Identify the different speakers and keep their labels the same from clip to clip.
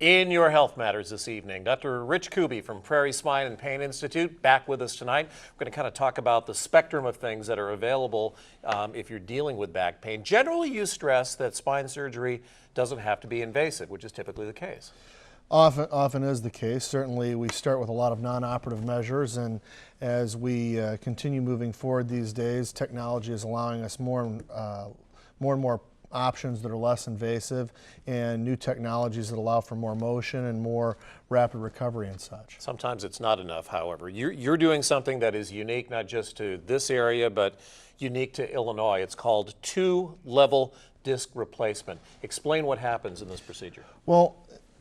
Speaker 1: In your Health Matters this evening, Dr. Rich Kuby from Prairie Spine and Pain Institute back with us tonight. We're going to kind of talk about the spectrum of things that are available if you're dealing with back pain. Generally, you stress that spine surgery doesn't have to be invasive, which is typically the case.
Speaker 2: Often is the case. Certainly we start with a lot of non-operative measures, and as we continue moving forward these days, technology is allowing us more and more options that are less invasive and new technologies that allow for more motion and more rapid recovery and such.
Speaker 1: Sometimes it's not enough, however. You're doing something that is unique not just to this area but unique to Illinois. It's called two-level disc replacement. Explain what happens in this procedure.
Speaker 2: Well,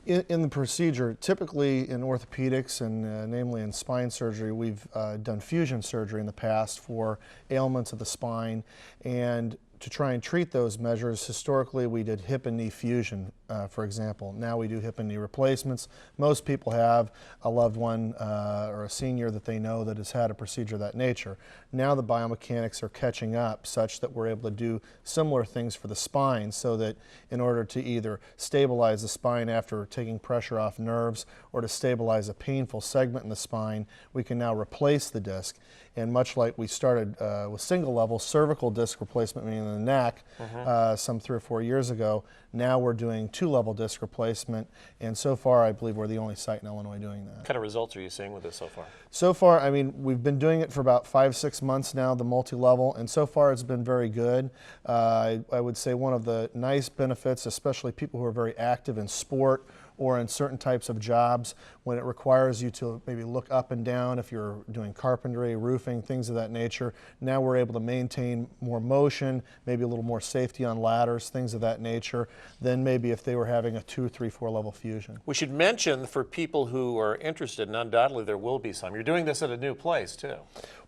Speaker 2: in the procedure, typically in orthopedics and namely in spine surgery, we've done fusion surgery in the past for ailments of the spine, and to try and treat those measures, historically we did hip and knee fusion, for example. Now we do hip and knee replacements. Most people have a loved one or a senior that they know that has had a procedure of that nature. Now the biomechanics are catching up such that we're able to do similar things for the spine, so that in order to either stabilize the spine after taking pressure off nerves or to stabilize a painful segment in the spine, we can now replace the disc. And much like we started with single-level cervical disc replacement, meaning in the neck, some 3 or 4 years ago, now we're doing two-level disc replacement, and so far I believe we're the only site in Illinois doing that.
Speaker 1: What kind of results are you seeing with this so far?
Speaker 2: So far, I mean, we've been doing it for about 5-6 months now, the multi-level, and so far it's been very good. I would say one of the nice benefits, especially people who are very active in sport or in certain types of jobs, when it requires you to maybe look up and down if you're doing carpentry, roofing, things of that nature. Now we're able to maintain more motion, maybe a little more safety on ladders, things of that nature, than maybe if they were having a 2, 3, 4 level fusion.
Speaker 1: We should mention for people who are interested, and undoubtedly there will be some, you're doing this at a new place too.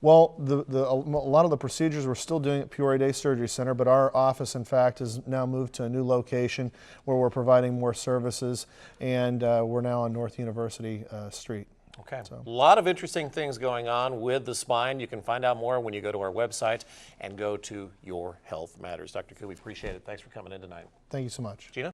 Speaker 2: Well, a lot of the procedures we're still doing at Peoria Day Surgery Center, but our office, in fact, has now moved to a new location where we're providing more services, and we're now on North University Street.
Speaker 1: Okay.
Speaker 2: So.
Speaker 1: A lot of interesting things going on with the spine. You can find out more when you go to our website and go to Your Health Matters. Dr. Kuby, appreciate it. Thanks for coming in tonight.
Speaker 2: Thank you so much.
Speaker 1: Gina?